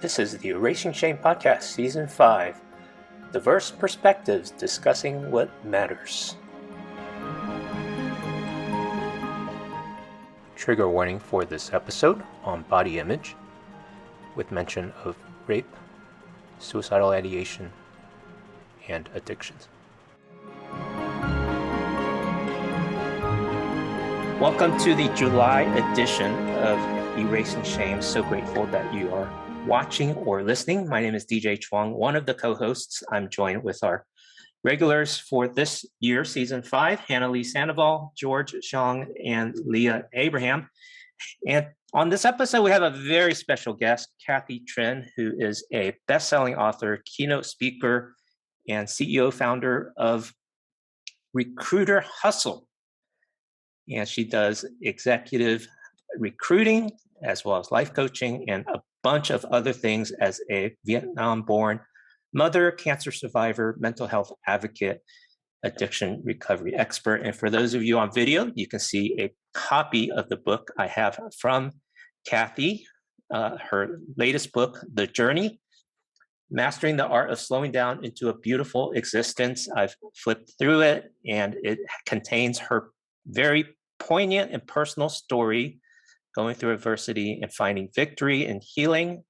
This is the Erasing Shame Podcast, Season 5. Diverse perspectives discussing what matters. Trigger warning for this episode on body image, with mention of rape, suicidal ideation, and addictions. Welcome to the July edition of Erasing Shame. So grateful that you are watching or listening. My name is DJ Chuang, one of the co-hosts. I'm joined with our regulars for this year, Season 5, Hannah Lee Sandoval, George Zhang, and Leah Abraham. And on this episode, we have a very special guest, Cathy Trinh, who is a best-selling author, keynote speaker, and CEO founder of Recruiter Hustle. And she does executive recruiting as well as life coaching and a bunch of other things as a Vietnam-born mother, cancer survivor, mental health advocate, addiction recovery expert. And for those of you on video, you can see a copy of the book I have from Cathy, her latest book, The Journey, Mastering the Art of Slowing Down into a Beautiful Existence. I've flipped through it, and it contains her very poignant and personal story going through adversity and finding victory and healing.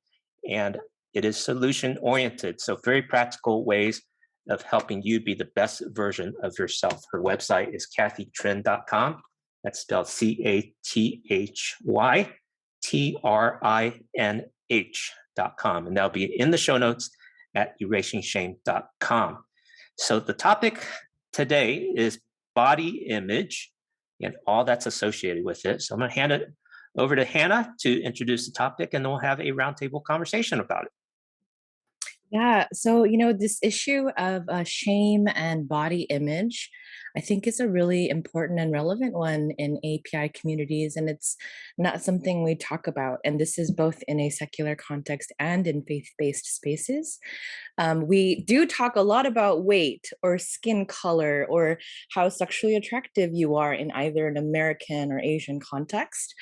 And it is solution-oriented, so very practical ways of helping you be the best version of yourself. Her website is cathytrin.com. That's spelled CATHYTRINH.com. And that'll be in the show notes at erasingshame.com. So the topic today is body image and all that's associated with it. So I'm going to hand it over to Hannah to introduce the topic, and then we'll have a roundtable conversation about it. Yeah, so, this issue of shame and body image, I think is a really important and relevant one in API communities, and it's not something we talk about. And this is both in a secular context and in faith-based spaces. We do talk a lot about weight or skin color or how sexually attractive you are in either an American or Asian context,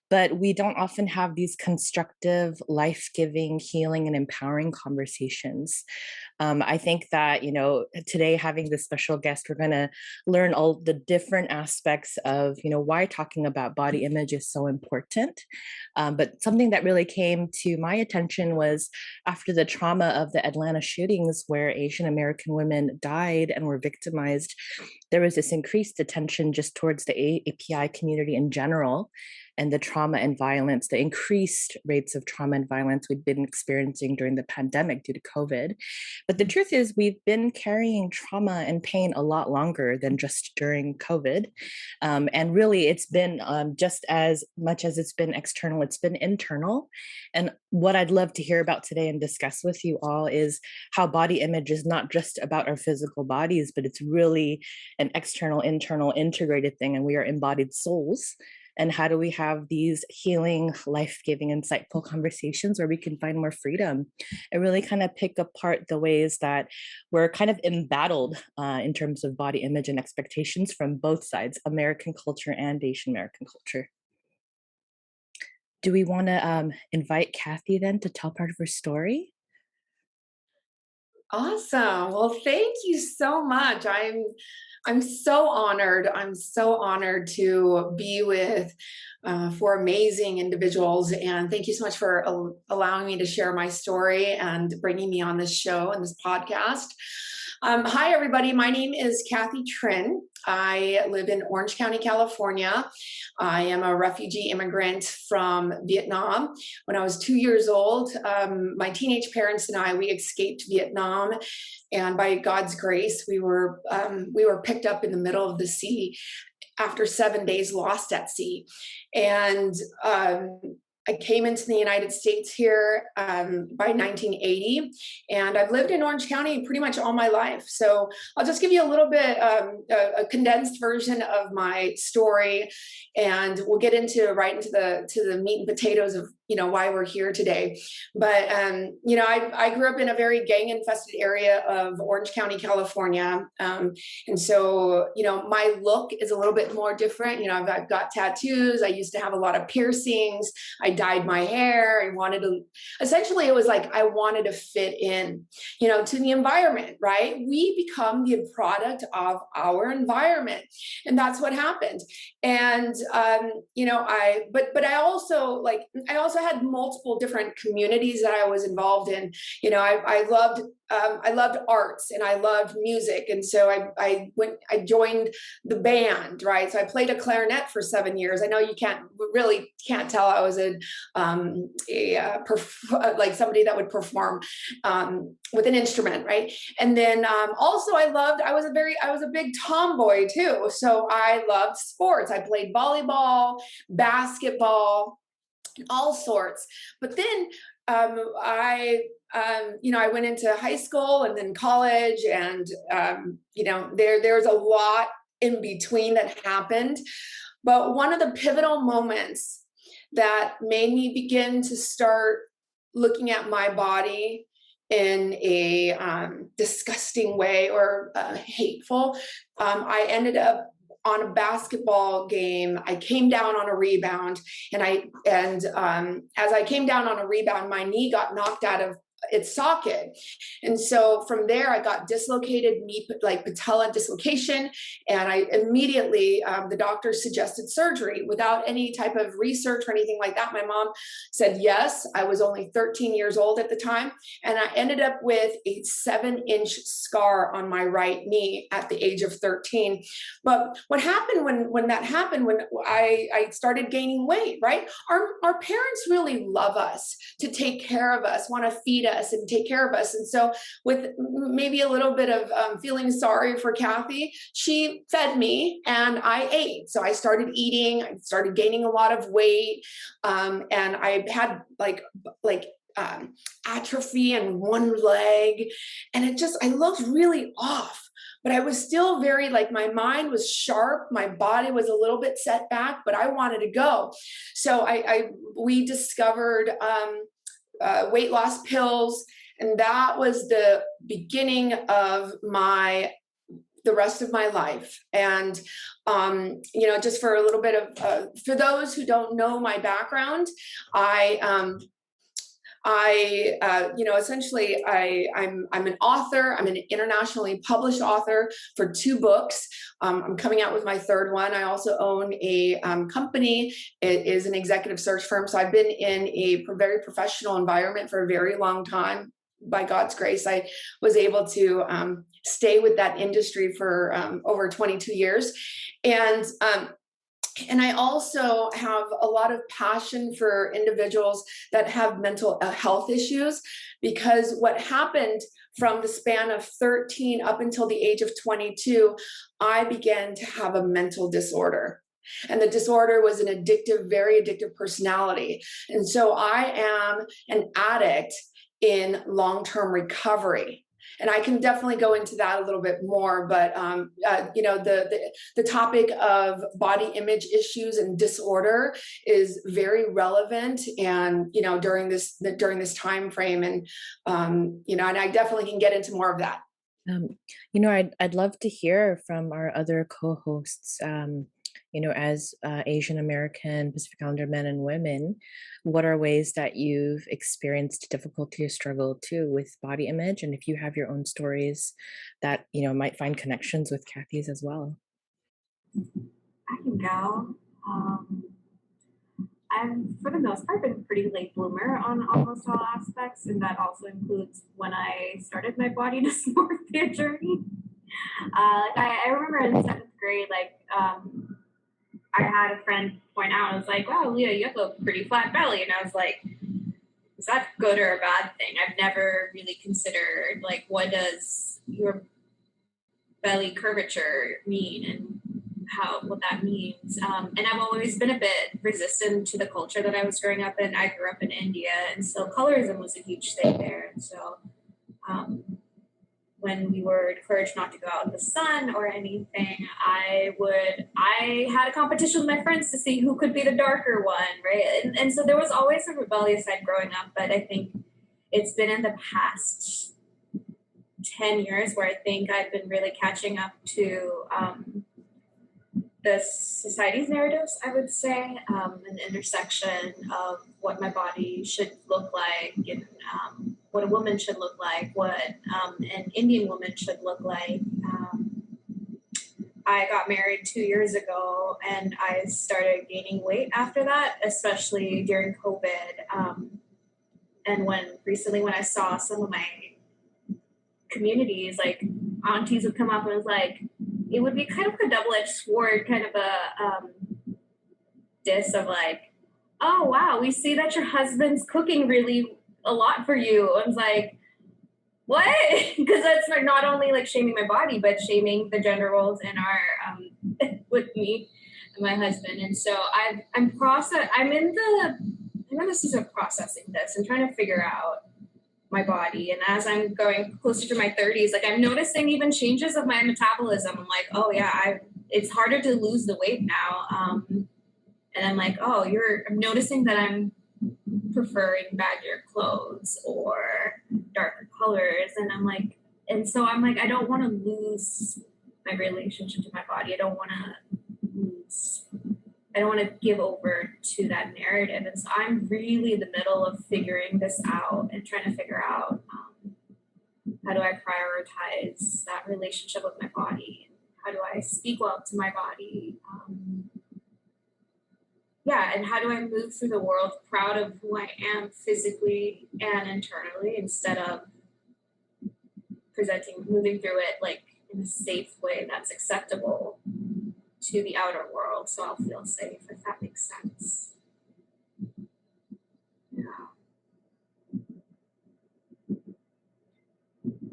but we don't often have these constructive, life-giving, healing, and empowering conversations. I think that, today having this special guest, we're going to learn all the different aspects of, why talking about body image is so important. But something that really came to my attention was after the trauma of the Atlanta shootings where Asian American women died and were victimized, there was this increased attention just towards the API community in general, and the trauma and violence, the increased rates of trauma and violence we've been experiencing during the pandemic due to COVID. But the truth is we've been carrying trauma and pain a lot longer than just during COVID. And really it's been just as much as it's been external, it's been internal. And what I'd love to hear about today and discuss with you all is how body image is not just about our physical bodies, but it's really an external, internal, integrated thing. And we are embodied souls. And how do we have these healing, life-giving, insightful conversations where we can find more freedom and really kind of pick apart the ways that we're kind of embattled in terms of body image and expectations from both sides, American culture and Asian American culture. Do we want to invite Cathy then to tell part of her story? Awesome. Well, thank you so much. I'm so honored. I'm so honored to be with four amazing individuals, and thank you so much for allowing me to share my story and bringing me on this show and this podcast. Hi, everybody. My name is Cathy Trinh. I live in Orange County, California. I am a refugee immigrant from Vietnam. When I was 2 years old, my teenage parents and we escaped Vietnam. And by God's grace, we were picked up in the middle of the sea after 7 days lost at sea. And I came into the United States here by 1980, and I've lived in Orange County pretty much all my life. So I'll just give you a little bit, a condensed version of my story, and we'll get right into the meat and potatoes of why we're here today. But I grew up in a very gang-infested area of Orange County, California, and so my look is a little bit more different. I've got tattoos. I used to have a lot of piercings. I dyed my hair. I wanted to, essentially, it was like I wanted to fit in, to the environment, right? We become the product of our environment. And that's what happened. And, but I also had multiple different communities that I was involved in. I loved arts and I loved music. And so I joined the band, right? So I played a clarinet for 7 years. I know you can't tell I was like somebody that would perform with an instrument, right? And then also I was a big tomboy too. So I loved sports. I played volleyball, basketball, all sorts. But then I went into high school and then college, and there's a lot in between that happened. But one of the pivotal moments that made me begin to start looking at my body in a disgusting way or hateful, I ended up on a basketball game. I came down on a rebound, and as I came down on a rebound, my knee got knocked out of its socket. And so from there, I got dislocated knee, like patella dislocation. And I immediately, the doctor suggested surgery without any type of research or anything like that. My mom said yes. I was only 13 years old at the time. And I ended up with a 7-inch scar on my right knee at the age of 13. But what happened when that happened, when I started gaining weight, right? Our parents really love us, to take care of us, want to feed us and take care of us. And so with maybe a little bit of feeling sorry for Cathy, she fed me and I ate. So I started eating, I started gaining a lot of weight. And I had atrophy in one leg, and I looked really off, but I was still very, my mind was sharp. My body was a little bit set back, but I wanted to go. So we discovered weight loss pills, and that was the beginning of the rest of my life. And just for a little bit of for those who don't know my background, essentially I'm an author. I'm an internationally published author for 2 books. I'm coming out with my 3rd one. I also own a company. It is an executive search firm. So I've been in a very professional environment for a very long time. By God's grace, I was able to stay with that industry for over 22 years. And I also have a lot of passion for individuals that have mental health issues, because what happened from the span of 13 up until the age of 22, I began to have a mental disorder. And the disorder was an very addictive personality. And so I am an addict in long-term recovery. And I can definitely go into that a little bit more, but the topic of body image issues and disorder is very relevant, and during this time frame, and and I definitely can get into more of that. I'd love to hear from our other co-hosts. As Asian American, Pacific Islander men and women, what are ways that you've experienced difficulty or struggle too with body image? And if you have your own stories that, might find connections with Cathy's as well. I can go. I've, for the most part, been a pretty late bloomer on almost all aspects, and that also includes when I started my body dysmorphia journey. I remember in 7th grade, I had a friend point out, I was like, wow, Leah, you have a pretty flat belly. And I was like, is that good or a bad thing? I've never really considered, what does your belly curvature mean and what that means. And I've always been a bit resistant to the culture that I was growing up in. I grew up in India, and so colorism was a huge thing there. And so when we were encouraged not to go out in the sun or anything, I had a competition with my friends to see who could be the darker one, right? And so there was always a rebellious side growing up, but I think it's been in the past 10 years where I think I've been really catching up to the society's narratives, I would say, an intersection of what my body should look like, and what a woman should look like, what an Indian woman should look like. I got married 2 years ago, and I started gaining weight after that, especially during COVID. And when I saw some of my communities, like aunties would come up and was like, it would be kind of a double-edged sword, kind of a diss of like, oh wow, we see that your husband's cooking really a lot for you. I was like, what? Because that's not only like shaming my body, but shaming the gender roles in our with me and my husband. And so I'm in the season of processing this and trying to figure out my body. And as I'm going closer to my 30s, like I'm noticing even changes of my metabolism. I'm like, oh yeah, it's harder to lose the weight now. And I'm like, oh, I'm noticing that I'm preferring baggier clothes or darker colors. And so I'm like, I don't want to lose my relationship to my body. I don't want to give over to that narrative. And so I'm really in the middle of figuring this out and trying to figure out how do I prioritize that relationship with my body? How do I speak well to my body? And how do I move through the world proud of who I am physically and internally, instead of moving through it like in a safe way that's acceptable to the outer world, so I'll feel safe, if that makes sense.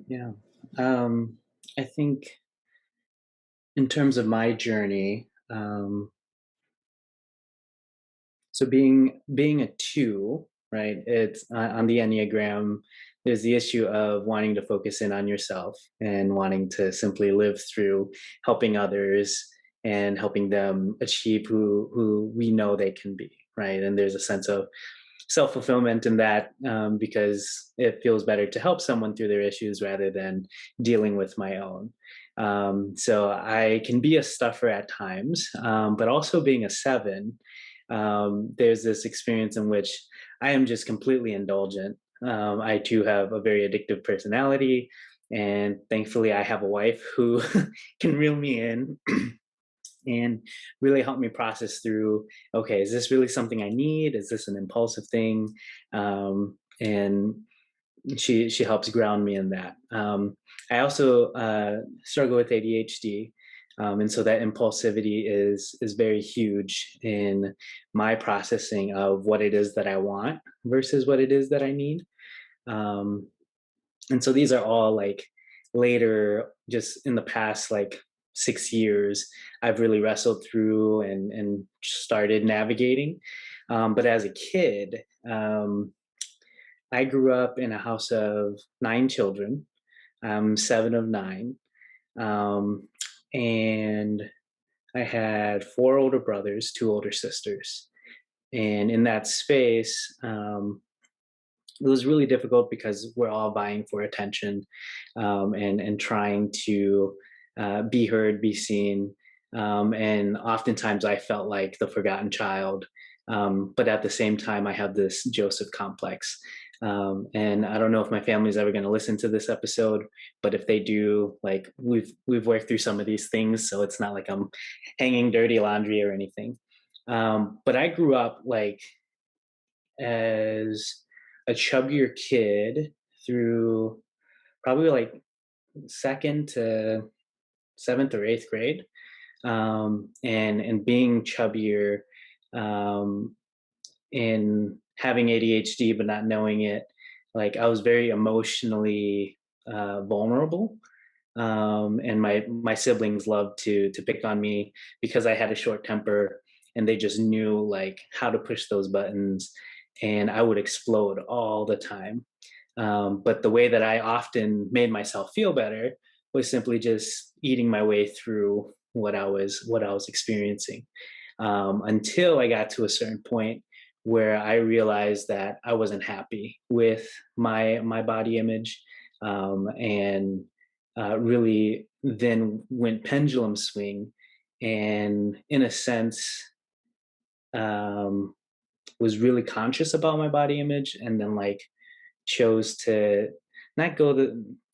Yeah. I think in terms of my journey, so being a 2, right? It's on the Enneagram. There's the issue of wanting to focus in on yourself and wanting to simply live through helping others and helping them achieve who we know they can be, right? And there's a sense of self-fulfillment in that, because it feels better to help someone through their issues rather than dealing with my own. So I can be a stuffer at times, but also being a 7, there's this experience in which I am just completely indulgent. I too have a very addictive personality, and thankfully I have a wife who can reel me in and really help me process through, okay, is this really something I need? Is this an impulsive thing? And she helps ground me in that. I also struggle with ADHD. And so that impulsivity is very huge in my processing of what it is that I want versus what it is that I need. And so these are all like later, just in the past like 6 years, I've really wrestled through and started navigating. But as a kid, I grew up in a house of 9 children. I'm 7 of 9. And I had 4 older brothers, 2 older sisters. And in that space, it was really difficult because we're all vying for attention, and trying to be heard, be seen. And oftentimes I felt like the forgotten child. But at the same time, I have this Joseph complex. And I don't know if my family's ever going to listen to this episode, but if they do, like we've worked through some of these things, so it's not like I'm hanging dirty laundry or anything. But I grew up like as a chubbier kid through probably like 2nd to 7th or 8th grade, and being chubbier, and having ADHD but not knowing it. Like I was very emotionally vulnerable, and my siblings loved to pick on me because I had a short temper, and they just knew like how to push those buttons, and I would explode all the time. But the way that I often made myself feel better was simply just eating my way through what I was experiencing, until I got to a certain point where I realized that I wasn't happy with my body image, and really then went pendulum swing and in a sense, was really conscious about my body image, and then like chose to not go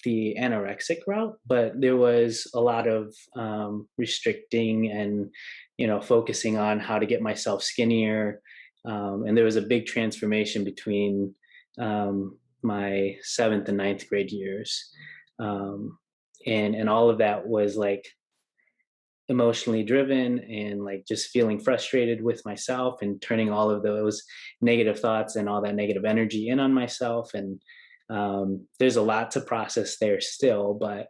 the anorexic route, but there was a lot of restricting and focusing on how to get myself skinnier, and there was a big transformation between my 7th and 9th grade years, um, and all of that was like emotionally driven and like just feeling frustrated with myself and turning all of those negative thoughts and all that negative energy in on myself. And there's a lot to process there still, but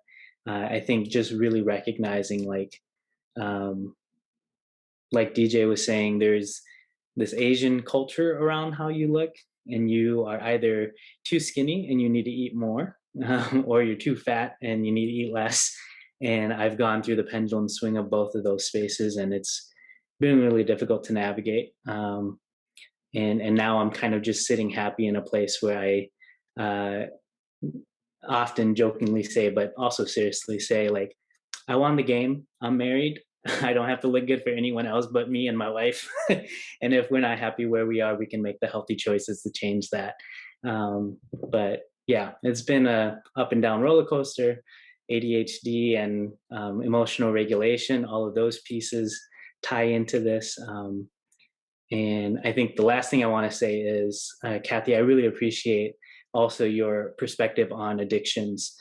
I think just really recognizing um, like DJ was saying, there's this Asian culture around how you look, and you are either too skinny and you need to eat more, or you're too fat and you need to eat less. And I've gone through the pendulum swing of both of those spaces, and it's been really difficult to navigate. And now I'm kind of just sitting happy in a place where I often jokingly say, but also seriously say, like, I won the game. I'm married. I don't have to look good for anyone else but me and my wife. And if we're not happy where we are, we can make the healthy choices to change that. But yeah, it's been a up and down roller coaster. ADHD and emotional regulation, all of those pieces tie into this. And I think the last thing I want to say is, Cathy, I really appreciate also your perspective on addictions,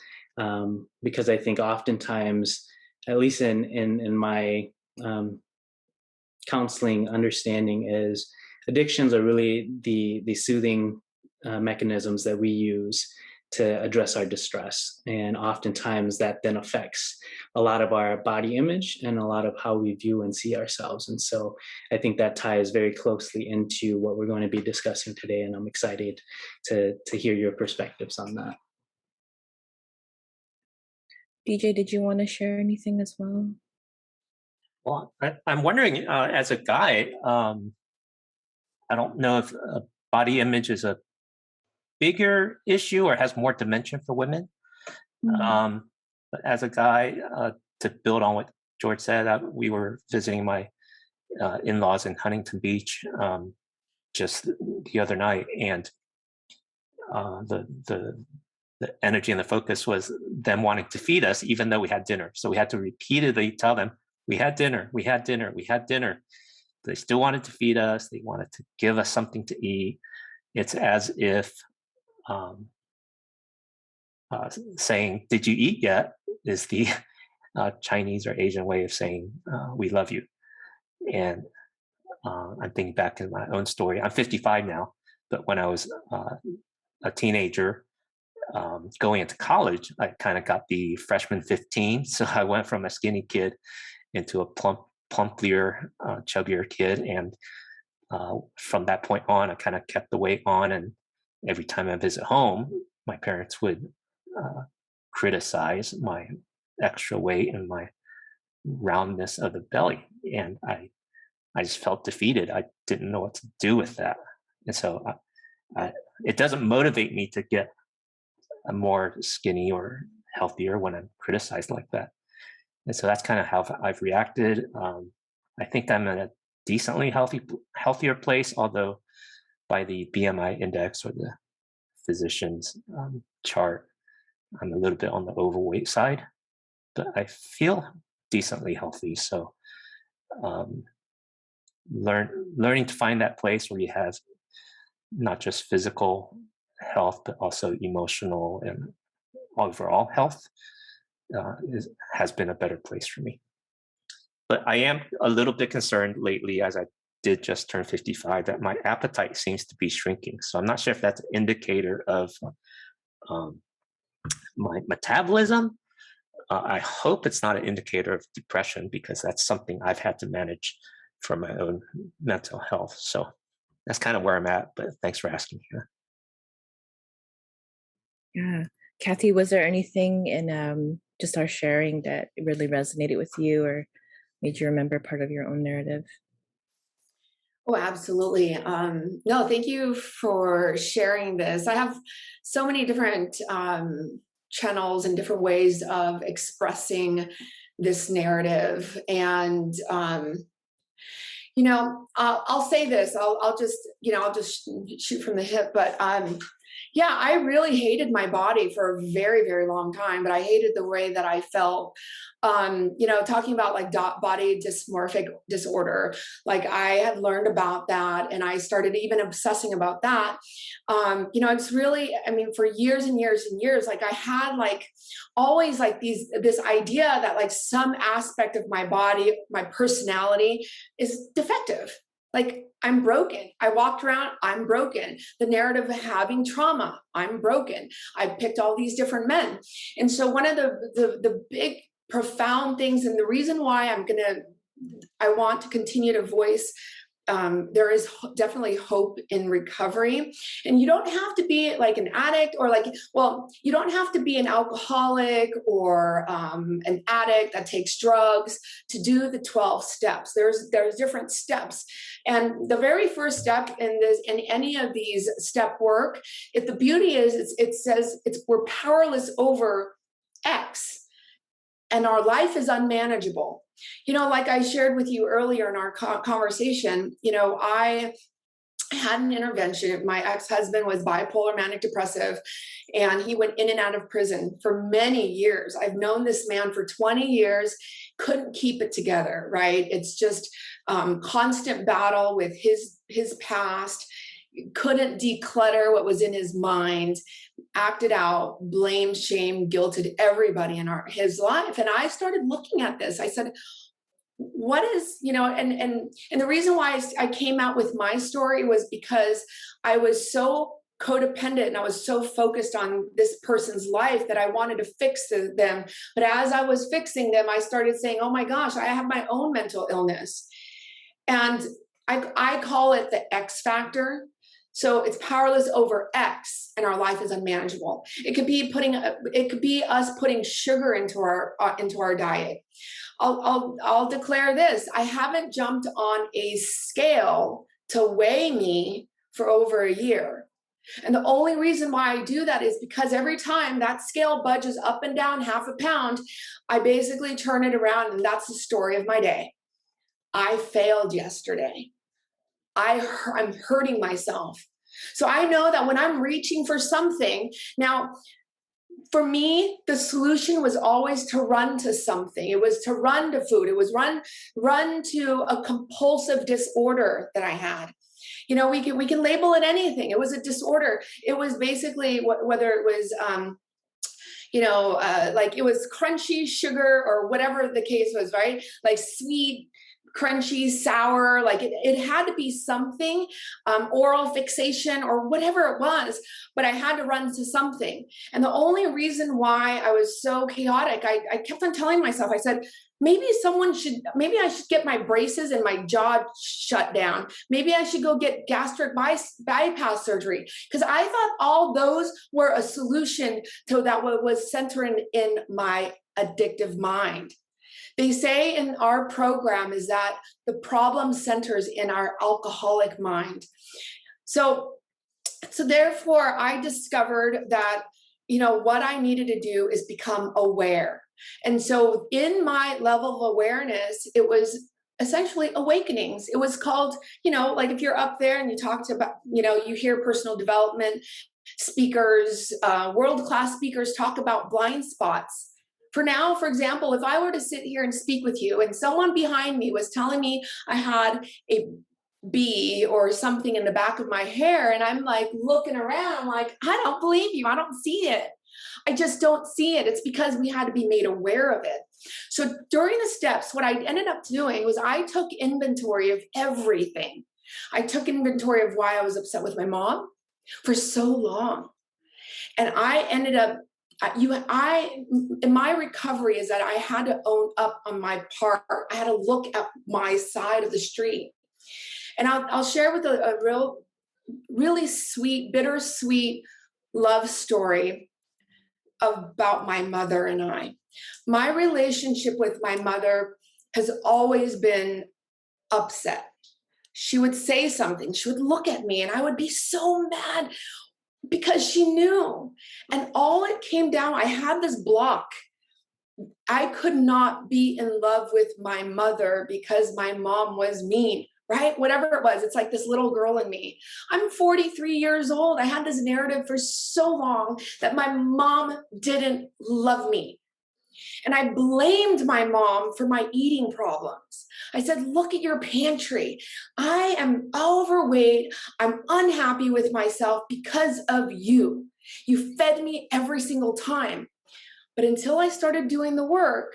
because I think oftentimes, at least in my counseling understanding, is addictions are really the soothing mechanisms that we use to address our distress, and oftentimes that then affects a lot of our body image and a lot of how we view and see ourselves. And so I think that ties very closely into what we're going to be discussing today, and I'm excited to hear your perspectives on that. DJ, did you want to share anything as well? Well, I'm wondering, as a guy, I don't know if body image is a bigger issue or has more dimension for women. But as a guy, to build on what George said, we were visiting my in-laws in Huntington Beach just the other night, and the energy and the focus was them wanting to feed us, even though we had dinner. So we had to repeatedly tell them, we had dinner, we had dinner, we had dinner. They still wanted to feed us. They wanted to give us something to eat. It's as if saying, did you eat yet? Is the Chinese or Asian way of saying, we love you. And I'm thinking back to my own story. I'm 55 now, but when I was a teenager, going into college, I kind of got the freshman 15. So I went from a skinny kid into a plumpier, chubbier kid. And from that point on, I kind of kept the weight on. And every time I visit home, my parents would criticize my extra weight and my roundness of the belly. And I just felt defeated. I didn't know what to do with that. And so it doesn't motivate me to get more skinny or healthier when I'm criticized like that. And so that's kind of how I've reacted. I think I'm in a decently healthier place, although by the BMI index or the physician's chart, I'm a little bit on the overweight side, but I feel decently healthy. So learning to find that place where you have not just physical health, but also emotional and overall health has been a better place for me. But I am a little bit concerned lately, as I did just turn 55, that my appetite seems to be shrinking. So I'm not sure if that's an indicator of my metabolism. I hope it's not an indicator of depression, because that's something I've had to manage for my own mental health. So that's kind of where I'm at, but thanks for asking. Yeah. Cathy, was there anything in just our sharing that really resonated with you or made you remember part of your own narrative? Oh, absolutely. No, thank you for sharing this. I have so many different channels and different ways of expressing this narrative. And, you know, I'll say this, I'll just, you know, I'll just shoot from the hip, but, yeah, I really hated my body for a very, very long time, but I hated the way that I felt. You know, talking about like body dysmorphic disorder, like I had learned about that and I started even obsessing about that. You know, it's really, I mean, for years and years and years, like I had like always like this idea that like some aspect of my body, my personality is defective. Like I'm broken. I walked around, I'm broken. The narrative of having trauma, I'm broken. I picked all these different men. And so one of the big profound things, and the reason why I want to continue to voice, there is definitely hope in recovery. And you don't have to be like an addict or like, well, you don't have to be an alcoholic or an addict that takes drugs to do the 12 steps. There's different steps. And the very first step in any of these step work, if the beauty is, it says we're powerless over X and our life is unmanageable. You know, like I shared with you earlier in our conversation, you know, I had an intervention. My ex-husband was bipolar manic depressive, and he went in and out of prison for many years. I've known this man for 20 years, couldn't keep it together, right? It's just constant battle with his past, couldn't declutter what was in his mind, acted out, blamed, shamed, guilted everybody in his life. And I started looking at this. I said, what is, you know, and the reason why I came out with my story was because I was so codependent and I was so focused on this person's life that I wanted to fix them. But as I was fixing them, I started saying, oh my gosh, I have my own mental illness. And I call it the X factor. So it's powerless over X and our life is unmanageable. It could be us putting sugar into our diet. I'll declare this. I haven't jumped on a scale to weigh me for over a year. And the only reason why I do that is because every time that scale budges up and down half a pound, I basically turn it around and that's the story of my day. I failed yesterday. I'm hurting myself. So I know that when I'm reaching for something, now, for me, the solution was always to run to something. It was to run to food. It was run to a compulsive disorder that I had. You know, we can label it anything. It was a disorder. It was basically whether it was, you know, like it was crunchy sugar or whatever the case was, right? Like sweet, crunchy, sour, like it had to be something, oral fixation or whatever it was, but I had to run to something. And the only reason why I was so chaotic, I kept on telling myself, I said, maybe I should get my braces and my jaw shut down. Maybe I should go get gastric bypass surgery. Because I thought all those were a solution to that was centering in my addictive mind. They say in our program is that the problem centers in our alcoholic mind. So therefore I discovered that, you know, what I needed to do is become aware. And so in my level of awareness, it was essentially awakenings. It was called, you know, like if you're up there and you talk to about, you know, you hear personal development speakers, world-class speakers talk about blind spots. For now, for example, if I were to sit here and speak with you and someone behind me was telling me I had a bee or something in the back of my hair, and I'm like looking around, I'm like, I don't believe you. I don't see it. I just don't see it. It's because we had to be made aware of it. So during the steps, what I ended up doing was I took inventory of everything. I took inventory of why I was upset with my mom for so long. And I ended up in my recovery is that I had to own up on my part. I had to look at my side of the street. And I'll share with a really sweet, bittersweet love story about my mother and I. My relationship with my mother has always been upset. She would say something, she would look at me, and I would be so mad because she knew. And all it came down, I had this block I could not be in love with my mother because my mom was mean, right? Whatever it was, it's like this little girl in me. I'm 43 years old. I had this narrative for so long that my mom didn't love me. And I blamed my mom for my eating problems. I said, look at your pantry. I am overweight. I'm unhappy with myself because of you. You fed me every single time. But until I started doing the work,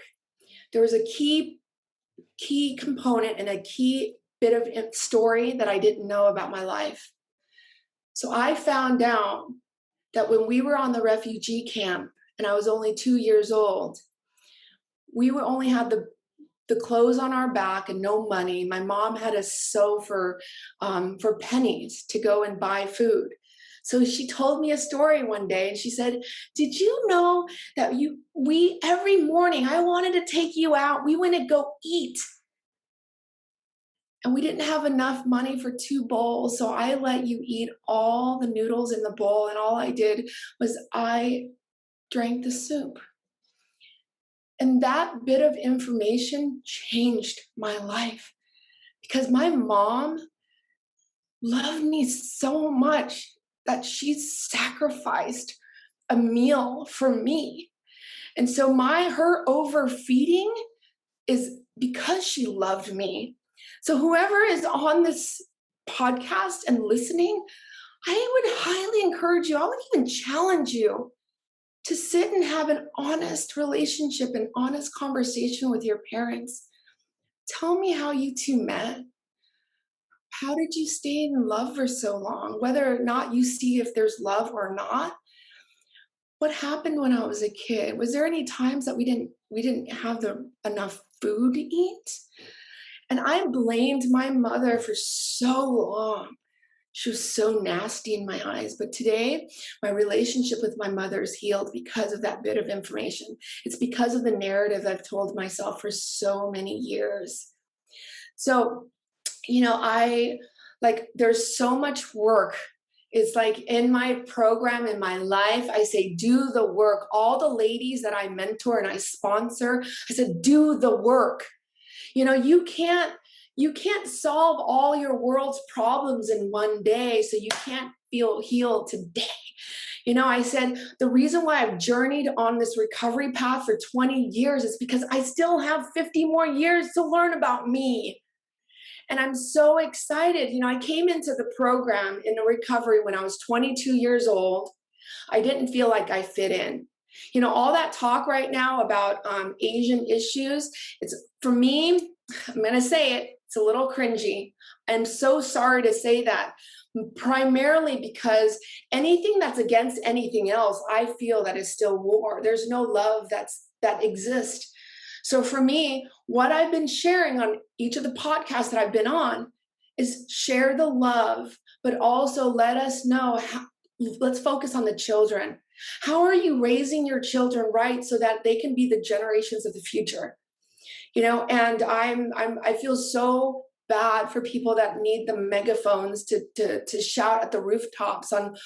there was a key component and a key bit of story that I didn't know about my life. So I found out that when we were on the refugee camp and I was only 2 years old, we were only had the clothes on our back and no money. My mom had us sew for pennies to go and buy food. So she told me a story one day and she said, did you know that we every morning, I wanted to take you out. We went to go eat. And we didn't have enough money for 2 bowls. So I let you eat all the noodles in the bowl. And all I did was I drank the soup. And that bit of information changed my life because my mom loved me so much that she sacrificed a meal for me. And so her overfeeding is because she loved me. So whoever is on this podcast and listening, I would highly encourage you, I would even challenge you to sit and have an honest relationship, an honest conversation with your parents. Tell me how you two met. How did you stay in love for so long? Whether or not you see if there's love or not. What happened when I was a kid? Was there any times that we didn't have enough food to eat? And I blamed my mother for so long. She was so nasty in my eyes. But today, my relationship with my mother is healed because of that bit of information. It's because of the narrative I've told myself for so many years. So, there's so much work. It's like in my program, in my life, I say, do the work. All the ladies that I mentor and I sponsor, I said, do the work. You can't solve all your world's problems in one day, so you can't feel healed today. I said, the reason why I've journeyed on this recovery path for 20 years is because I still have 50 more years to learn about me. And I'm so excited. I came into the program in the recovery when I was 22 years old. I didn't feel like I fit in. All that talk right now about Asian issues, it's for me, I'm going to say it, it's a little cringy. I'm so sorry to say that, primarily because anything that's against anything else, I feel that is still war. There's no love that exists. So for me, what I've been sharing on each of the podcasts that I've been on is share the love, but also let us know let's focus on the children. How are you raising your children right so that they can be the generations of the future? And I feel so bad for people that need the megaphones to shout at the rooftops on,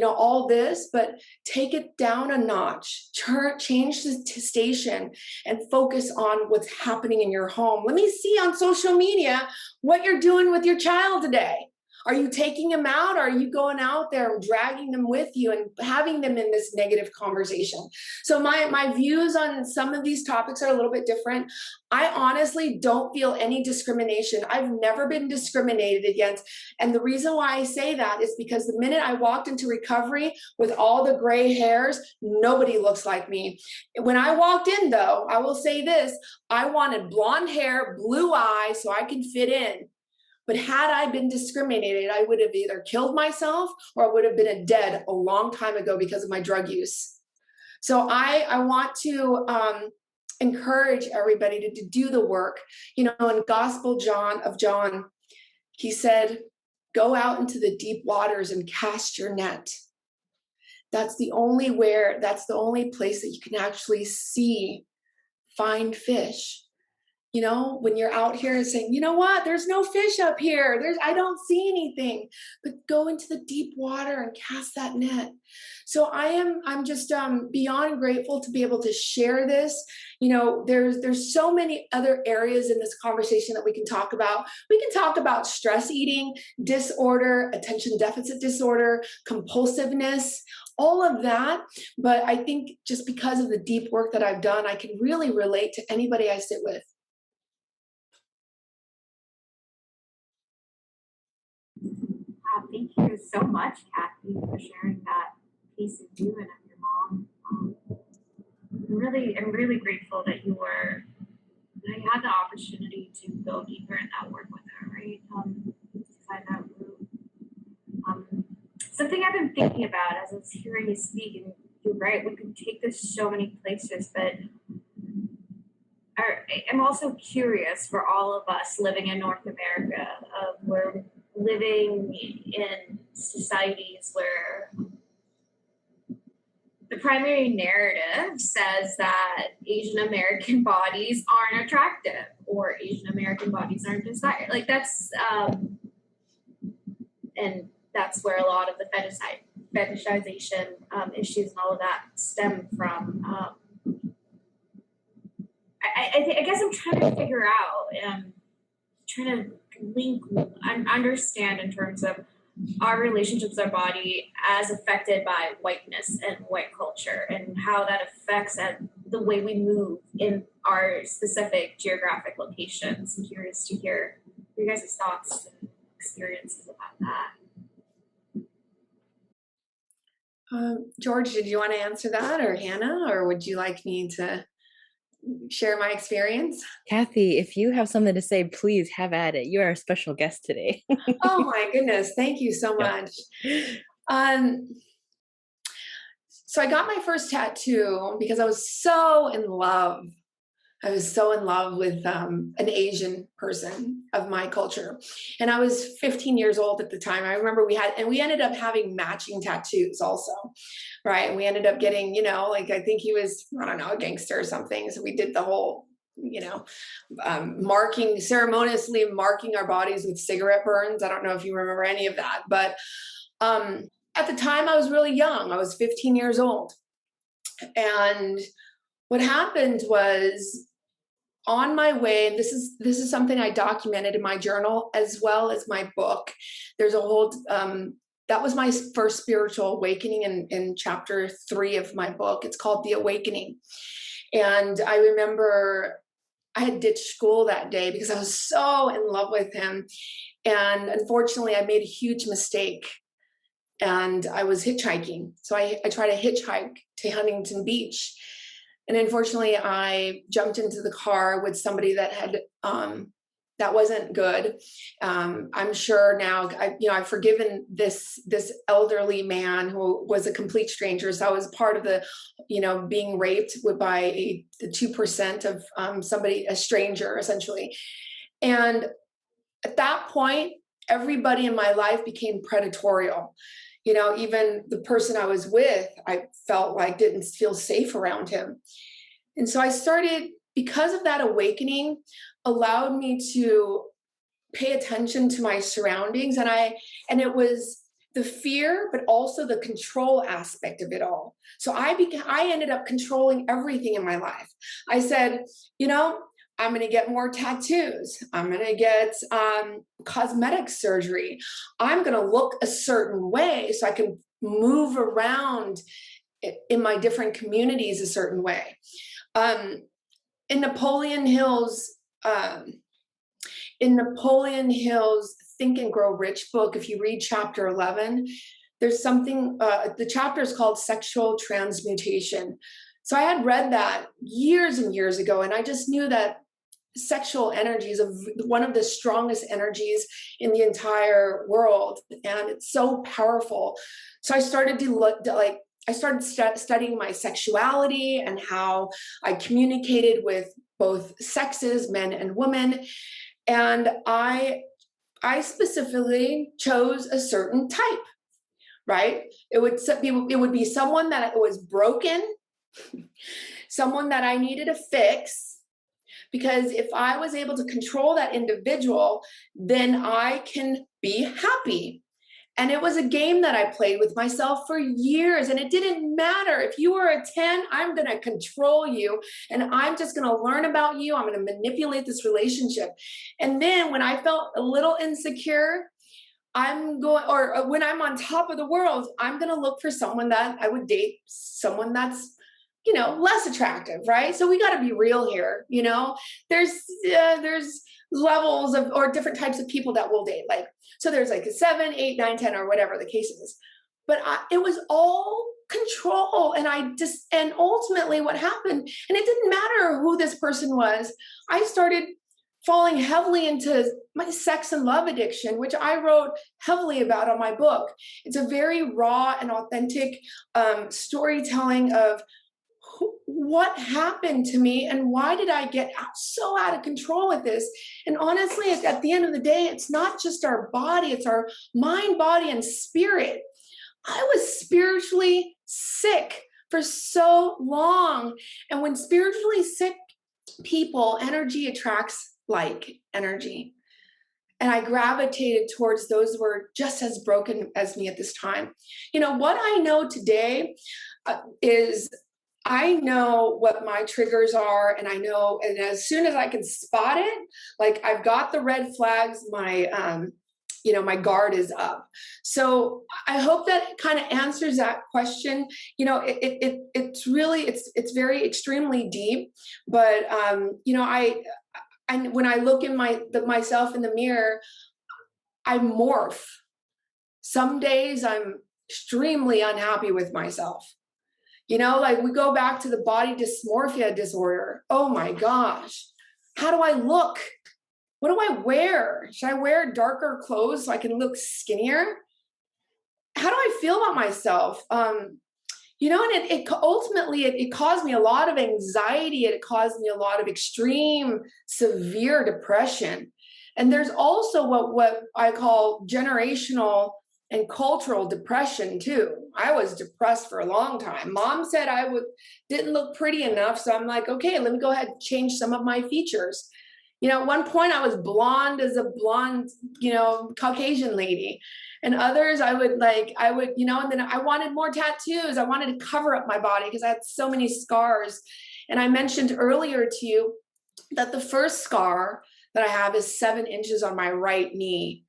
all this, but take it down a notch, change the station and focus on what's happening in your home. Let me see on social media what you're doing with your child today. Are you taking them out? Or are you going out there and dragging them with you and having them in this negative conversation? So my views on some of these topics are a little bit different. I honestly don't feel any discrimination. I've never been discriminated against. And the reason why I say that is because the minute I walked into recovery with all the gray hairs, nobody looks like me. When I walked in, though, I will say this, I wanted blonde hair, blue eyes, so I can fit in. But had I been discriminated, I would have either killed myself or I would have been dead a long time ago because of my drug use. So I want to encourage everybody to do the work. In Gospel of John, he said, go out into the deep waters and cast your net. That's the only place that you can actually find fish. You know, when you're out here saying, you know what, there's no fish up here. I don't see anything, but go into the deep water and cast that net. So I'm just beyond grateful to be able to share this. You know, there's so many other areas in this conversation that we can talk about. We can talk about stress eating disorder, attention deficit disorder, compulsiveness, all of that. But I think just because of the deep work that I've done, I can really relate to anybody I sit with. Thank you so much, Cathy, for sharing that piece of you and of your mom. I'm really grateful that I had the opportunity to go deeper in that work with her, right? To find that root. Something I've been thinking about as I was hearing you speak, and you're right, we could take this so many places, but I'm also curious for all of us living in North America. We're living in societies where the primary narrative says that Asian American bodies aren't attractive or Asian American bodies aren't desired. Like and that's where a lot of the fetishization issues and all of that stem from. I guess I'm trying to figure out, trying to understand in terms of our relationships with our body as affected by whiteness and white culture and how that affects the way we move in our specific geographic locations. I'm curious to hear your guys' thoughts and experiences about that. George, did you want to answer that, or Hannah, or would you like me to share my experience? Cathy, if you have something to say, please have at it. You are a special guest today. Oh my goodness, thank you so much. So I got my first tattoo because I was so in love. I was so in love with an Asian person of my culture. And I was 15 years old at the time. I remember we ended up having matching tattoos also, right? And we ended up getting, you know, like, I think he was, I don't know, a gangster or something. So we did the whole, you know, ceremoniously marking our bodies with cigarette burns. I don't know if you remember any of that, but at the time I was really young. I was 15 years old. And what happened was, on my way, and this is something I documented in my journal as well as my book. There's a whole that was my first spiritual awakening in chapter 3 of my book. It's called The Awakening. And I remember I had ditched school that day because I was so in love with him. And unfortunately, I made a huge mistake. And I was hitchhiking. So I tried to hitchhike to Huntington Beach. And unfortunately, I jumped into the car with somebody that had that wasn't good. I'm sure now, I've forgiven this elderly man who was a complete stranger. So I was part of the, being raped by the 2% of a stranger, essentially. And at that point, everybody in my life became predatorial. Even the person I was with, I felt like didn't feel safe around him. And so I started, because of that awakening, allowed me to pay attention to my surroundings. And it was the fear, but also the control aspect of it all. So I ended up controlling everything in my life. I said, I'm going to get more tattoos. I'm going to get cosmetic surgery. I'm going to look a certain way so I can move around in my different communities a certain way. In Napoleon Hill's Think and Grow Rich book, if you read chapter 11, there's something, the chapter is called Sexual Transmutation. So I had read that years and years ago, and I just knew that sexual energy is one of the strongest energies in the entire world, and it's so powerful. So I started studying my sexuality and how I communicated with both sexes, men and women, and I specifically chose a certain type. Right? It would be someone that was broken, someone that I needed to fix, Because if I was able to control that individual, then I can be happy. And it was a game that I played with myself for years. And it didn't matter. If you were a 10, I'm going to control you. And I'm just going to learn about you. I'm going to manipulate this relationship. And then when I felt a little insecure, or when I'm on top of the world, I'm going to look for someone that I would date, someone that's, less attractive, right? So we got to be real here. There's levels of, or different types of people that we'll date. So there's like a 7, 8, 9, 10, or whatever the case is. But it was all control. And and ultimately what happened, and it didn't matter who this person was, I started falling heavily into my sex and love addiction, which I wrote heavily about on my book. It's a very raw and authentic storytelling of what happened to me and why did I get so out of control with this. And honestly, at the end of the day, it's not just our body, it's our mind, body, and spirit. I was spiritually sick for so long. And when spiritually sick people, energy attracts like energy. And I gravitated towards those who were just as broken as me at this time. What I know today is I know what my triggers are, and I know, and as soon as I can spot it, like I've got the red flags, my guard is up. So I hope that kind of answers that question. It's really, it's very extremely deep, but when I look in myself in the mirror, I morph. Some days I'm extremely unhappy with myself. Like we go back to the body dysmorphia disorder. Oh my gosh. How do I look? What do I wear? Should I wear darker clothes so I can look skinnier? How do I feel about myself? And it ultimately, it caused me a lot of anxiety. It caused me a lot of extreme, severe depression. And there's also what I call generational and cultural depression too. I was depressed for a long time. Mom said I didn't look pretty enough. So I'm like, okay, let me go ahead and change some of my features. At one point I was blonde as a blonde, Caucasian lady. And others and then I wanted more tattoos. I wanted to cover up my body because I had so many scars. And I mentioned earlier to you that the first scar that I have is 7 inches on my right knee.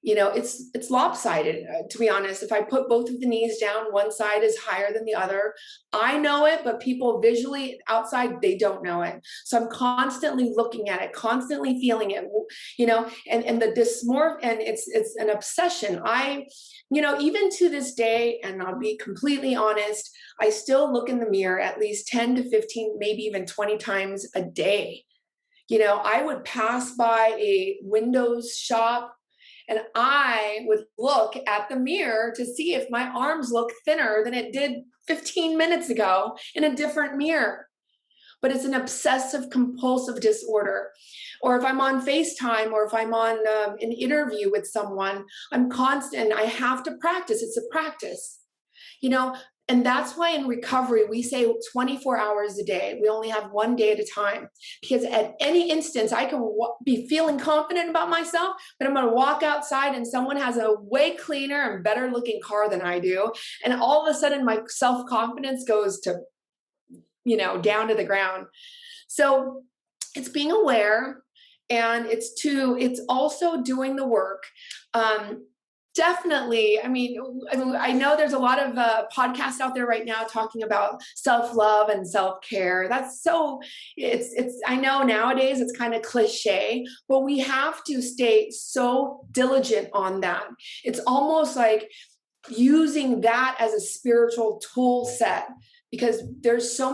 It's lopsided, to be honest. If I put both of the knees down, one side is higher than the other. I know it, but people visually outside, they don't know it. So I'm constantly looking at it, constantly feeling it, and the dysmorph, and it's an obsession. Even to this day, and I'll be completely honest, I still look in the mirror at least 10 to 15, maybe even 20 times a day. I would pass by a Windows shop and I would look at the mirror to see if my arms look thinner than it did 15 minutes ago in a different mirror. But it's an obsessive compulsive disorder. Or if I'm on FaceTime or if I'm on an interview with someone, I'm constant. I have to practice. It's a practice. And that's why in recovery, we say 24 hours a day. We only have one day at a time. Because at any instance, I can be feeling confident about myself, but I'm going to walk outside and someone has a way cleaner and better looking car than I do. And all of a sudden, my self-confidence goes to, down to the ground. So it's being aware, and it's also doing the work. Definitely. I know there's a lot of podcasts out there right now talking about self-love and self-care. That's I know nowadays it's kind of cliche, but we have to stay so diligent on that. It's almost like using that as a spiritual tool set, because there's so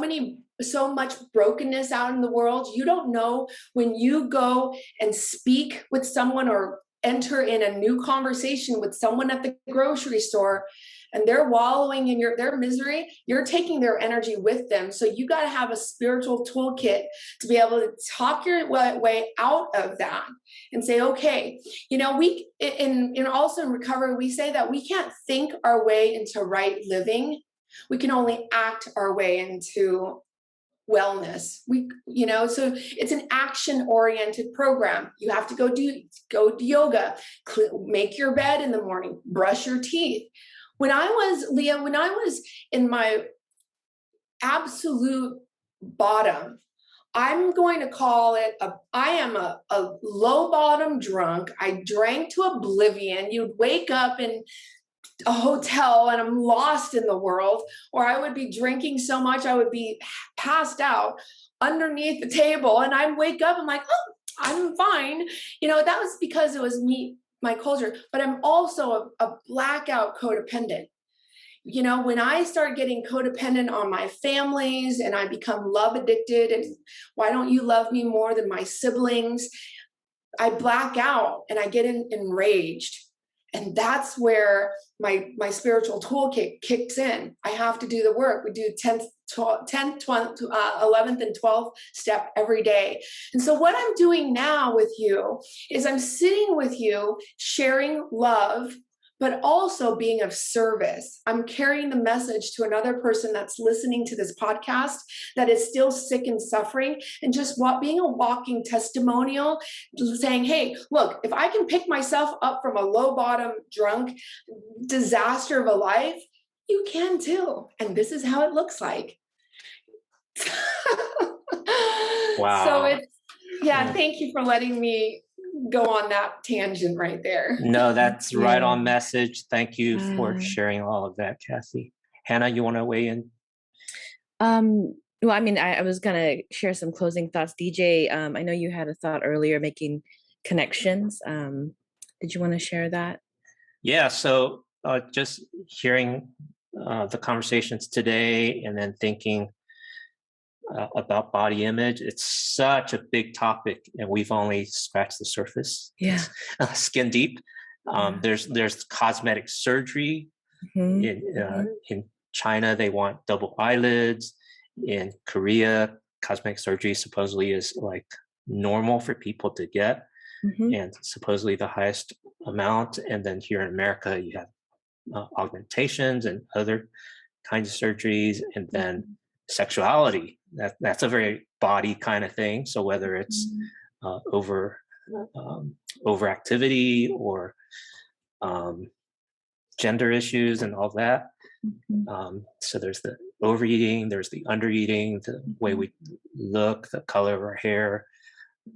much brokenness out in the world. You don't know when you go and speak with someone or enter in a new conversation with someone at the grocery store and they're wallowing in their misery, you're taking their energy with them. So you got to have a spiritual toolkit to be able to talk your way out of that and say, okay, also in recovery, we say that we can't think our way into right living. We can only act our way into wellness. So it's an action-oriented program. You have to go do yoga, make your bed in the morning, brush your teeth. When I was in my absolute bottom, I'm going to call it I am a low bottom drunk. I drank to oblivion. You'd wake up in a hotel and I'm lost in the world, or I would be drinking so much I would be passed out underneath the table, and I wake up, I'm like, oh, I'm fine. That was because it was me, my culture, but I'm also a blackout codependent. When I start getting codependent on my families and I become love addicted, and why don't you love me more than my siblings? I black out and I get enraged. And that's where my spiritual toolkit kicks in. I have to do the work. We do 10th, 11th, and 12th step every day. And so what I'm doing now with you is I'm sitting with you, sharing love, but also being of service. I'm carrying the message to another person that's listening to this podcast that is still sick and suffering, and just being a walking testimonial, saying, hey, look, if I can pick myself up from a low bottom drunk disaster of a life, you can too. And this is how it looks like. Wow. So thank you for letting me go on that tangent right there. No, that's right on message. Thank you for sharing all of that, Cathy. Hannah, you want to weigh in? Well, I mean, I was going to share some closing thoughts. DJ, I know you had a thought earlier, making connections. Did you want to share that? Yeah, so just hearing the conversations today and then thinking about body image, it's such a big topic and we've only scratched the surface. Yeah. Skin deep. There's cosmetic surgery. In China, they want double eyelids. In Korea, cosmetic surgery supposedly is like normal for people to get, and supposedly the highest amount. And then here in America, you have augmentations and other kinds of surgeries, and then sexuality. That's a very body kind of thing. So whether it's overactivity or gender issues and all that. So there's the overeating, there's the undereating, the way we look, the color of our hair,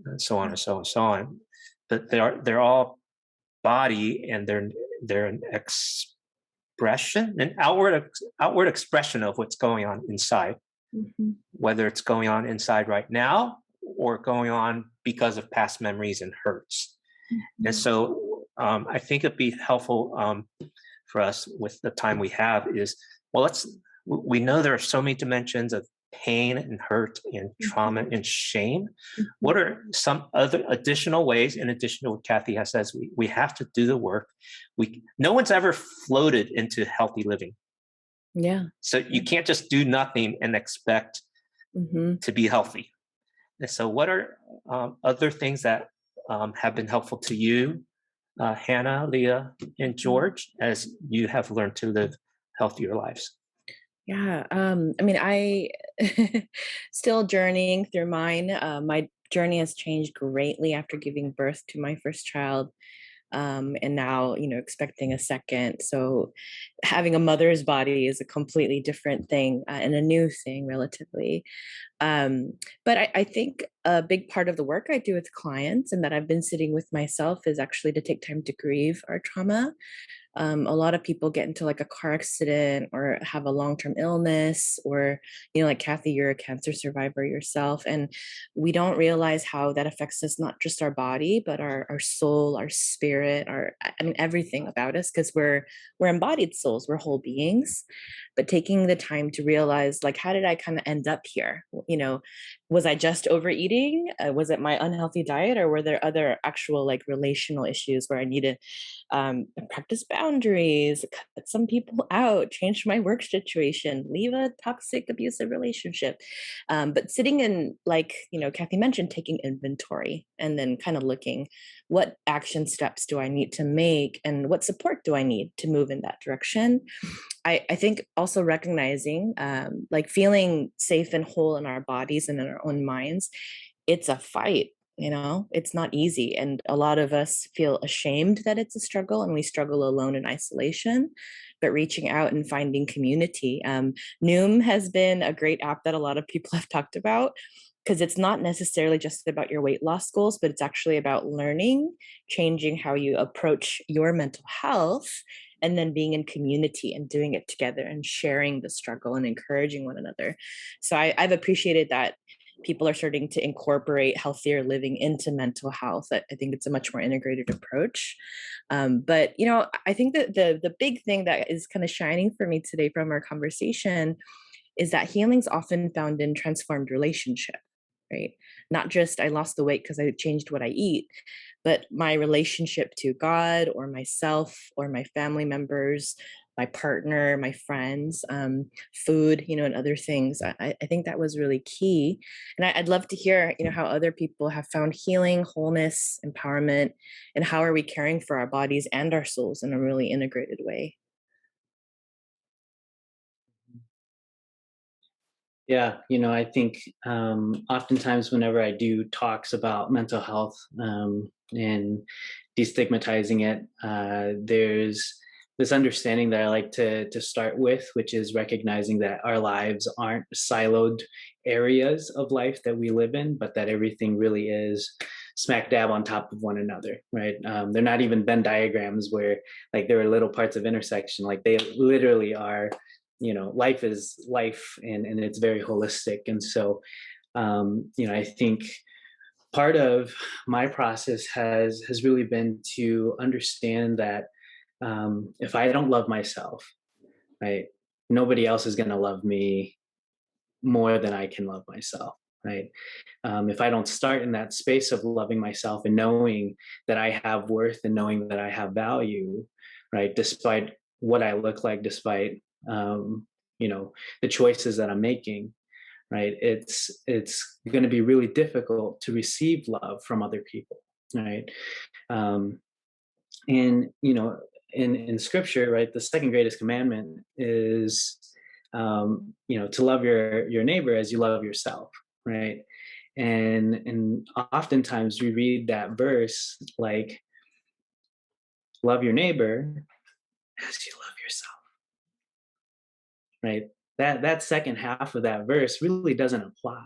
and so on and so on and so on. But they're all body, and they're an expression, an outward expression of what's going on inside. Whether it's going on inside right now or going on because of past memories and hurts. And so I think it'd be helpful for us with the time we have is, we know there are so many dimensions of pain and hurt and trauma and shame. What are some other additional ways, in addition to what Cathy has said, we have to do the work. No one's ever floated into healthy living. Yeah. So you can't just do nothing and expect to be healthy. And so what are other things that have been helpful to you, Hannah, Leah, and George, as you have learned to live healthier lives? Yeah. I mean, I still journeying through mine. My journey has changed greatly after giving birth to my first child. And now, expecting a second. So having a mother's body is a completely different thing and a new thing relatively. But I think a big part of the work I do with clients and that I've been sitting with myself is actually to take time to grieve our trauma. A lot of people get into like a car accident or have a long-term illness, or, like Cathy, you're a cancer survivor yourself. And we don't realize how that affects us, not just our body, but our soul, our spirit, everything about us, because we're embodied souls, we're whole beings. But taking the time to realize, like, how did I kind of end up here? Was I just overeating? Was it my unhealthy diet, or were there other actual like relational issues where I needed practice boundaries, cut some people out, change my work situation, leave a toxic, abusive relationship? But sitting in, like, Cathy mentioned, taking inventory and then kind of looking, what action steps do I need to make and what support do I need to move in that direction? I think also recognizing, like feeling safe and whole in our bodies and in our own minds, it's a fight. It's not easy. And a lot of us feel ashamed that it's a struggle and we struggle alone in isolation. But reaching out and finding community. Noom has been a great app that a lot of people have talked about because it's not necessarily just about your weight loss goals, but it's actually about learning, changing how you approach your mental health, and then being in community and doing it together and sharing the struggle and encouraging one another. So I've appreciated that people are starting to incorporate healthier living into mental health. I think it's a much more integrated approach. But I think that the big thing that is kind of shining for me today from our conversation is that healing's often found in transformed relationship, right? Not just I lost the weight because I changed what I eat, but my relationship to God or myself or my family members, my partner, my friends, food, and other things. I think that was really key. And I'd love to hear, how other people have found healing, wholeness, empowerment, and how are we caring for our bodies and our souls in a really integrated way. Yeah, I think oftentimes whenever I do talks about mental health and destigmatizing it, there's this understanding that I like to start with, which is recognizing that our lives aren't siloed areas of life that we live in, but that everything really is smack dab on top of one another, right? They're not even Venn diagrams where like there are little parts of intersection. Like they literally are, life is life, and it's very holistic. And so I think part of my process has really been to understand that if I don't love myself, right, nobody else is going to love me more than I can love myself, right? If I don't start in that space of loving myself and knowing that I have worth and knowing that I have value, right, despite what I look like, despite the choices that I'm making, right, it's going to be really difficult to receive love from other people, right? um, and in scripture, right, the second greatest commandment is to love your neighbor as you love yourself, right? And oftentimes we read that verse like, love your neighbor as you love yourself, right? That second half of that verse really doesn't apply,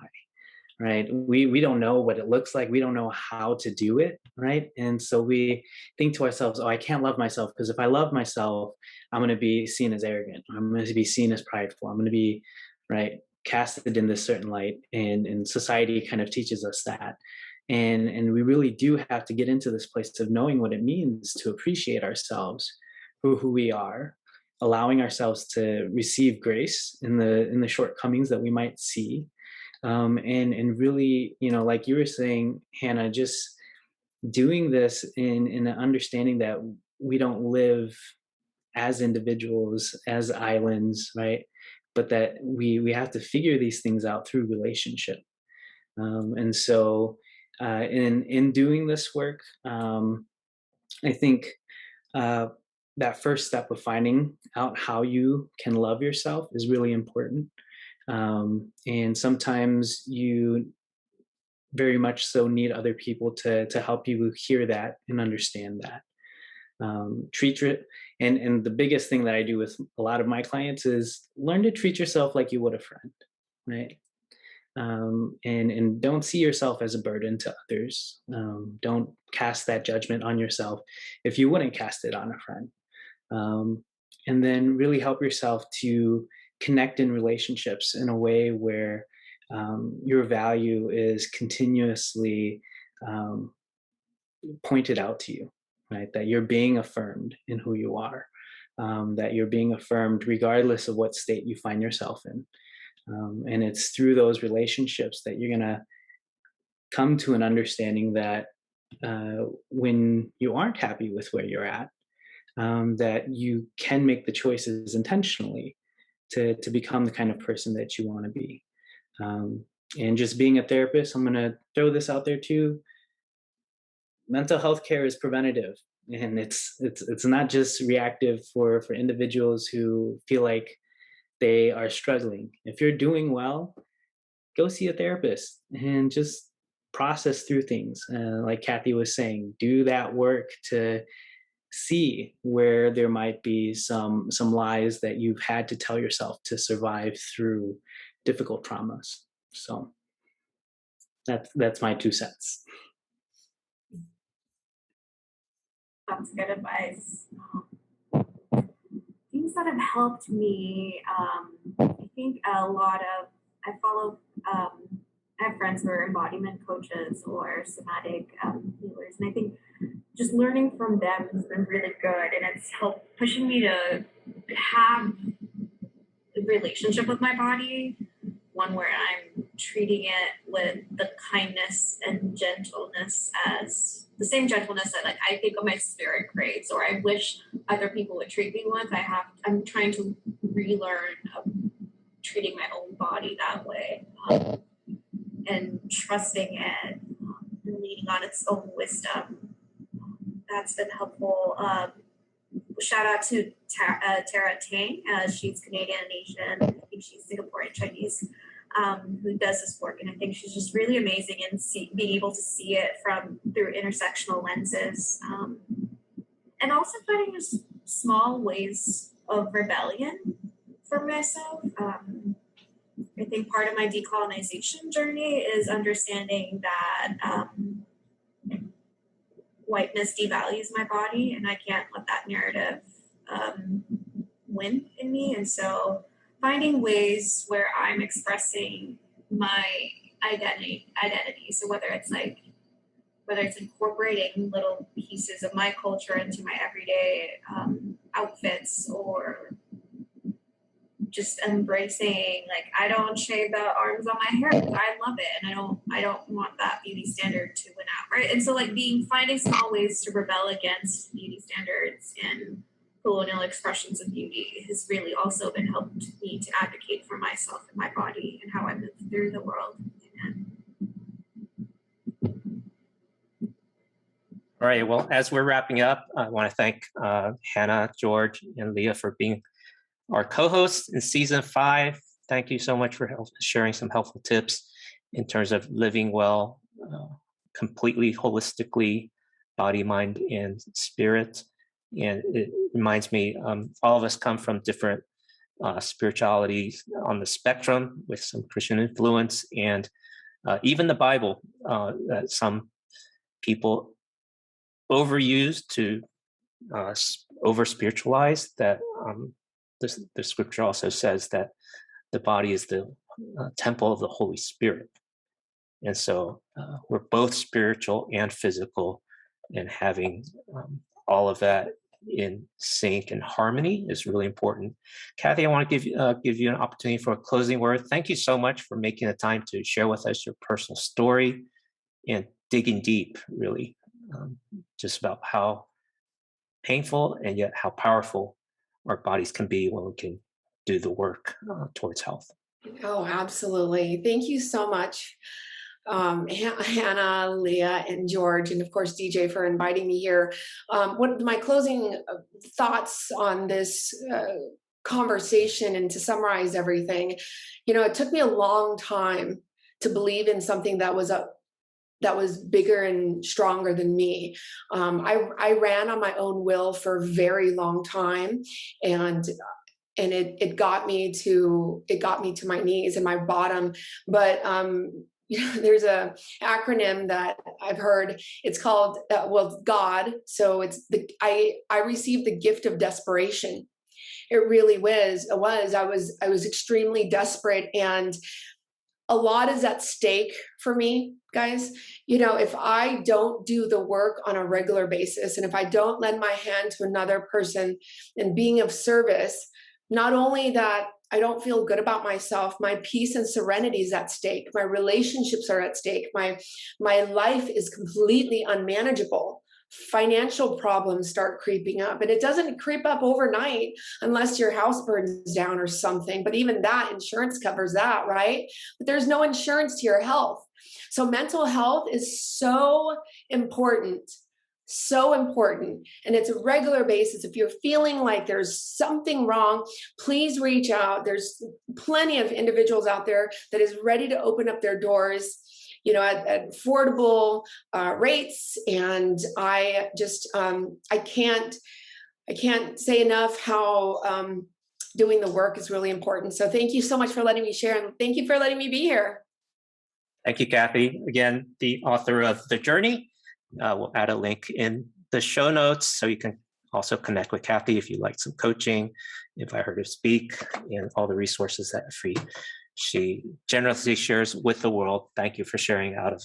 right? We don't know what it looks like, we don't know how to do it, right? And so we think to ourselves, oh, I can't love myself because if I love myself, I'm going to be seen as arrogant, I'm going to be seen as prideful, I'm going to be, right, casted in this certain light, and society kind of teaches us that. And we really do have to get into this place of knowing what it means to appreciate ourselves for who we are, allowing ourselves to receive grace in the shortcomings that we might see, and really, like you were saying, Hannah, just doing this in an understanding that we don't live as individuals, as islands, right? But that we have to figure these things out through relationship. And so, in doing this work, I think uh, that first step of finding out how you can love yourself is really important. And sometimes you very much so need other people to help you hear that and understand that. Treat it, and the biggest thing that I do with a lot of my clients is learn to treat yourself like you would a friend, right? And don't see yourself as a burden to others. Don't cast that judgment on yourself if you wouldn't cast it on a friend. And then really help yourself to connect in relationships in a way where your value is continuously um, pointed out to you, right? That you're being affirmed in who you are, that you're being affirmed regardless of what state you find yourself in. And it's through those relationships that you're going to come to an understanding that when you aren't happy with where you're at, that you can make the choices intentionally to become the kind of person that you want to be. And just being a therapist, I'm going to throw this out there too. Mental health care is preventative, And it's not just reactive for individuals who feel like they are struggling. If you're doing well, go see a therapist and just process through things. Like Cathy was saying, do that work to see where there might be some lies that you've had to tell yourself to survive through difficult traumas. So that's my 2 cents. That's good advice. Things that have helped me, I think I follow, I have friends who are embodiment coaches or somatic healers. And I think just learning from them has been really good. And it's helped pushing me to have a relationship with my body, one where I'm treating it with the kindness and gentleness as the same gentleness that like I think of my spirit craves or I wish other people would treat me with. I'm trying to relearn treating my own body that way, and trusting it, and leaning on its own wisdom. That's been helpful. Shout out to Tara Tang. She's Canadian and Asian. I think she's Singaporean Chinese, who does this work, and I think she's just really amazing in being able to see it through intersectional lenses, and also finding just small ways of rebellion for myself. I think part of my decolonization journey is understanding that whiteness devalues my body, and I can't let that narrative win in me. And so finding ways where I'm expressing my identity. So whether it's incorporating little pieces of my culture into my everyday outfits, or just embracing, like, I don't shave the arms on my hair because I love it, and I don't want that beauty standard to win out, right? And so like finding small ways to rebel against beauty standards and colonial expressions of beauty has really also been helped me to advocate for myself and my body and how I move through the world. Amen. All right, well, as we're wrapping up, I want to thank Hannah, George, and Leah for being our co-hosts in season 5. Thank you so much for sharing some helpful tips in terms of living well, completely holistically, body, mind, and spirit. And it reminds me, all of us come from different spiritualities on the spectrum with some Christian influence, and even the Bible that some people overuse to over spiritualize, that the scripture also says that the body is the temple of the Holy Spirit. And so we're both spiritual and physical, and having all of that in sync and harmony is really important. Cathy, I want to give you an opportunity for a closing word. Thank you so much for making the time to share with us your personal story and digging deep, really, just about how painful and yet how powerful our bodies can be when we can do the work towards health. Oh, absolutely. Thank you so much, Hannah, Leah, and George, and of course, DJ, for inviting me here. What my closing thoughts on this conversation, and to summarize everything, it took me a long time to believe in something that was bigger and stronger than me. I ran on my own will for a very long time, and it got me to my knees and my bottom. But there's a acronym that I've heard. It's called God. So it's I received the gift of desperation. It really was. I was extremely desperate, and a lot is at stake for me, guys. If I don't do the work on a regular basis, and if I don't lend my hand to another person and being of service, not only that I don't feel good about myself, my peace and serenity is at stake. My relationships are at stake. My life is completely unmanageable. Financial problems start creeping up, and it doesn't creep up overnight unless your house burns down or something. But even that, insurance covers that, right? But there's no insurance to your health. So mental health is so important So important. And it's a regular basis. If you're feeling like there's something wrong, please reach out. There's plenty of individuals out there that is ready to open up their doors, at affordable rates. And I just, I can't say enough how doing the work is really important. So thank you so much for letting me share, and thank you for letting me be here. Thank you, Cathy. Again, the author of The Journey. We'll add a link in the show notes so you can also connect with Cathy if you'd like some coaching, invite her to speak, and all the resources that she generously shares with the world. Thank you for sharing out of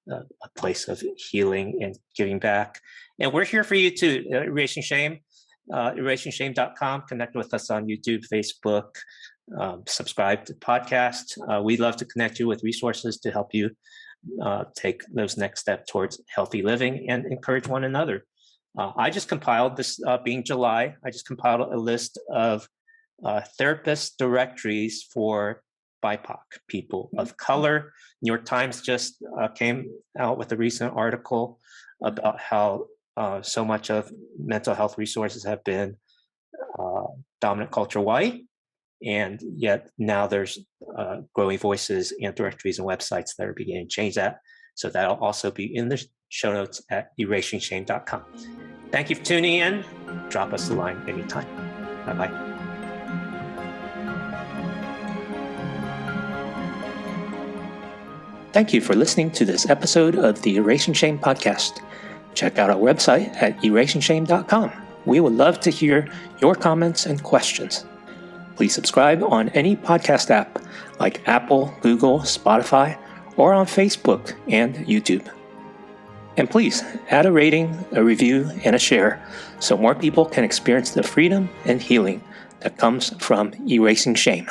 a place of healing and giving back. And we're here for you too. Erasing Shame, erasingshame.com. Connect with us on YouTube, Facebook, subscribe to the podcast. We'd love to connect you with resources to help you take those next steps towards healthy living and encourage one another. I just compiled this, being July, I just compiled a list of therapist directories for BIPOC people of color. New York Times just came out with a recent article about how so much of mental health resources have been dominant culture white. And yet now there's growing voices and directories and websites that are beginning to change that. So that'll also be in the show notes at erasingshame.com. Thank you for tuning in. Drop us a line anytime. Bye-bye. Thank you for listening to this episode of the Erasing Shame podcast. Check out our website at erasingshame.com. We would love to hear your comments and questions. Please subscribe on any podcast app like Apple, Google, Spotify, or on Facebook and YouTube. And please add a rating, a review, and a share so more people can experience the freedom and healing that comes from erasing shame.